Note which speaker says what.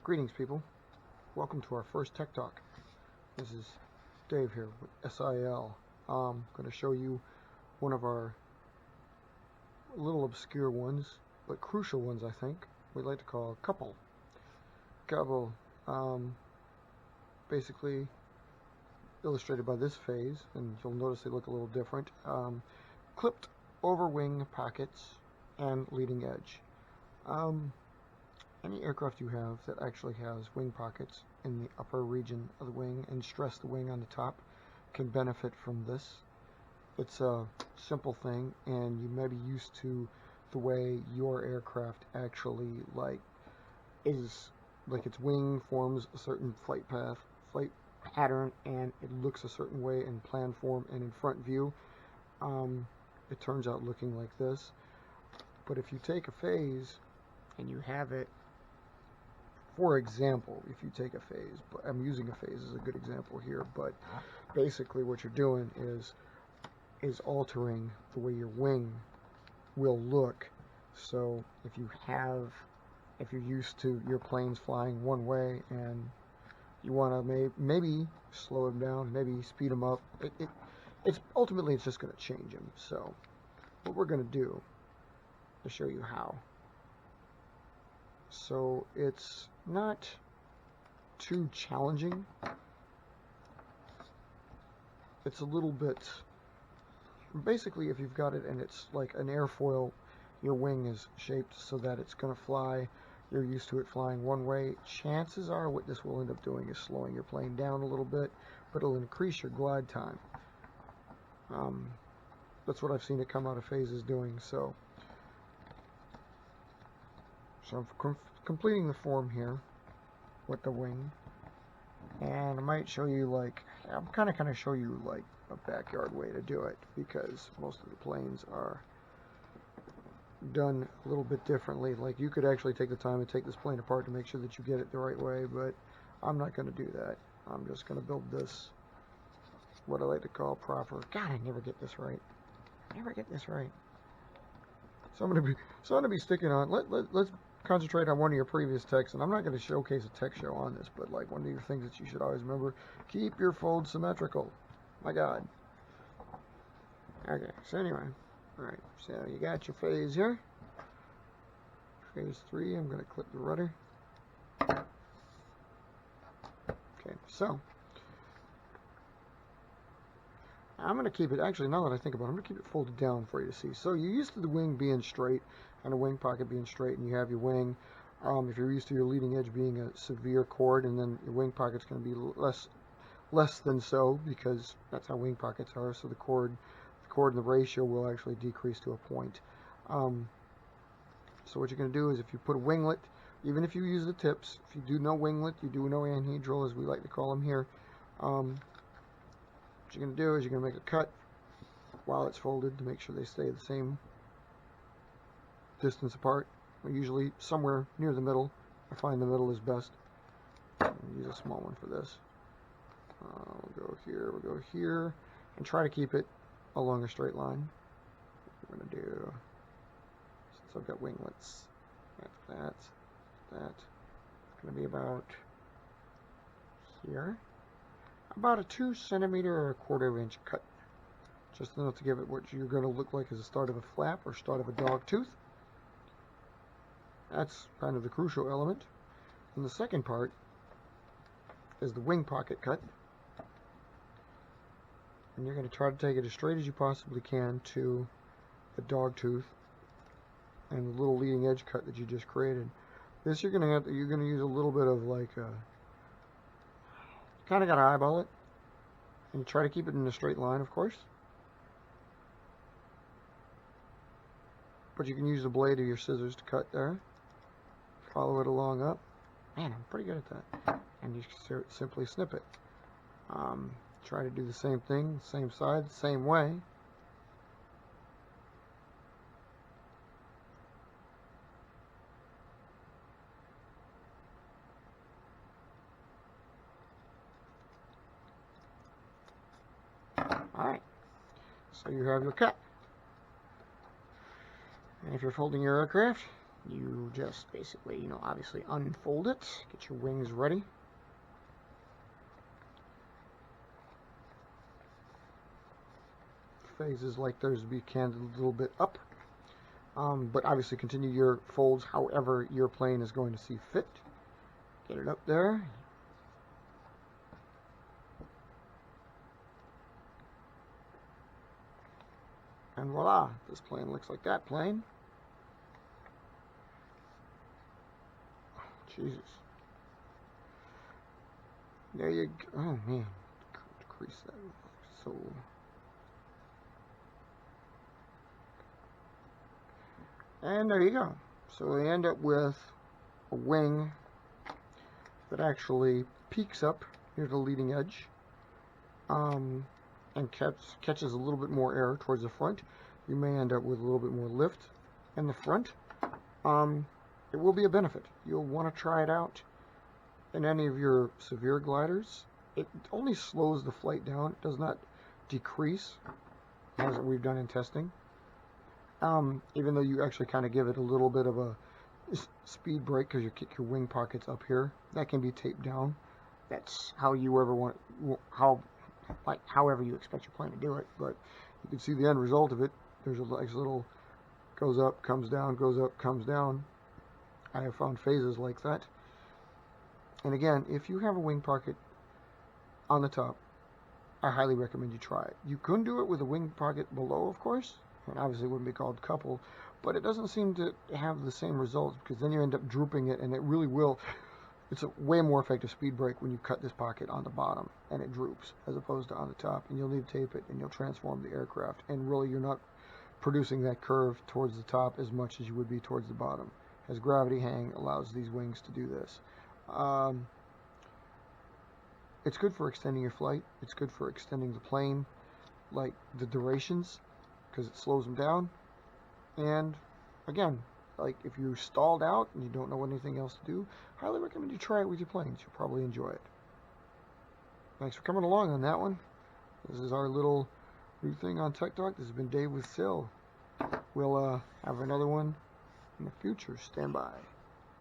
Speaker 1: Greetings, people. Welcome to our first Tech Talk. This is Dave here with SIL. I'm going to show you one of our little obscure ones, but crucial ones, I think. We like to call COWPLE. COWPLE, basically illustrated by this phase, and you'll notice they look a little different. Clipped over wing pockets and leading edge. Any aircraft you have that actually has wing pockets in the upper region of the wing and stress the wing on the top can benefit from this. It's a simple thing, and you may be used to the way your aircraft actually its wing forms a certain flight pattern, and it looks a certain way in plan form and in front view. It turns out looking like this. But if you take a phase and you have it, for example, if you take a phase, but I'm using a phase as a good example here, but basically what you're doing is altering the way your wing will look. So if you're used to your planes flying one way and you want to maybe slow them down, maybe speed them up, it's ultimately just going to change them. So what we're going to do to show you how. So it's not too challenging. It's a little bit, basically if you've got it and it's like an airfoil, your wing is shaped so that it's going to fly, you're used to it flying one way, chances are what this will end up doing is slowing your plane down a little bit, but it'll increase your glide time. That's what I've seen it come out of phases doing. So I'm completing the form here with the wing, and I might show you I'm kind of show you a backyard way to do it, because most of the planes are done a little bit differently. Like, you could actually take the time and take this plane apart to make sure that you get it the right way, but I'm not going to do that. I'm just going to build this, what I like to call proper. God, I never get this right. So I'm going to be sticking on. Let's concentrate on one of your previous texts, and I'm not going to showcase a tech show on this, but one of your things that you should always remember: keep your folds symmetrical. My God. Okay. So anyway, all right. So you got your phase here. Phase 3. I'm going to clip the rudder. Okay. So I'm going to keep it, actually, now that I think about it, I'm going to keep it folded down for you to see. So you're used to the wing being straight and a wing pocket being straight, and you have your wing. If you're used to your leading edge being a severe chord, and then your wing pocket's going to be less than so, because that's how wing pockets are. So the chord and the ratio will actually decrease to a point. So what you're going to do is, if you put a winglet, even if you use the tips, if you do no winglet, you do no anhedral, as we like to call them here, what you're going to do is you're going to make a cut while it's folded to make sure they stay the same distance apart. Usually somewhere near the middle. I find the middle is best. I'll use a small one for this. We'll go here, and try to keep it along a straight line. What we're going to do, since I've got winglets, that's going to be about here. About a 2 centimeter or 1/4 inch cut, just enough to give it what you're going to look like as the start of a flap or start of a dog tooth. That's kind of the crucial element. And the second part is the wing pocket cut, and you're going to try to take it as straight as you possibly can to the dog tooth and the little leading edge cut that you just created. This you're going to use a little bit of kind of got to eyeball it, and try to keep it in a straight line, of course. But you can use the blade of your scissors to cut there. Follow it along up. Man, I'm pretty good at that. And you simply snip it. Try to do the same thing, same side, same way. Alright, so you have your cut. And if you're folding your aircraft, you just basically, you know, obviously unfold it, get your wings ready. Phases like theirs be canted a little bit up, but obviously continue your folds however your plane is going to see fit. Get it up there. And voila, this plane looks like that plane. Oh, Jesus. There you go. Oh man, decrease that. So. And there you go. So we end up with a wing that actually peaks up near the leading edge, and catches a little bit more air towards the front. You may end up with a little bit more lift in the front. It will be a benefit. You'll want to try it out in any of your severe gliders. It only slows the flight down. It does not decrease, as we've done in testing. Even though you actually kind of give it a little bit of a speed break because you kick your wing pockets up here, that can be taped down. That's how you ever want, however you expect your plane to do it. But you can see the end result of it. There's a nice little goes up, comes down, goes up, comes down. I have found phases like that. And again, if you have a wing pocket on the top, I highly recommend you try it. You couldn't do it with a wing pocket below, of course. And obviously it wouldn't be called COWPLE, but it doesn't seem to have the same results because then you end up drooping it, and it really will. It's a way more effective speed brake when you cut this pocket on the bottom and it droops as opposed to on the top, and you'll need to tape it and you'll transform the aircraft, and really you're not producing that curve towards the top as much as you would be towards the bottom, as gravity hang allows these wings to do this. It's good for extending your flight. It's good for extending the plane, like the durations, because it slows them down. And again, like if you're stalled out and you don't know anything else to do, highly recommend you try it with your planes. You'll probably enjoy it. Thanks for coming along on that one. This is our little new thing on Tech Talk. This has been Dave with Sil. We'll have another one in the future. Stand by.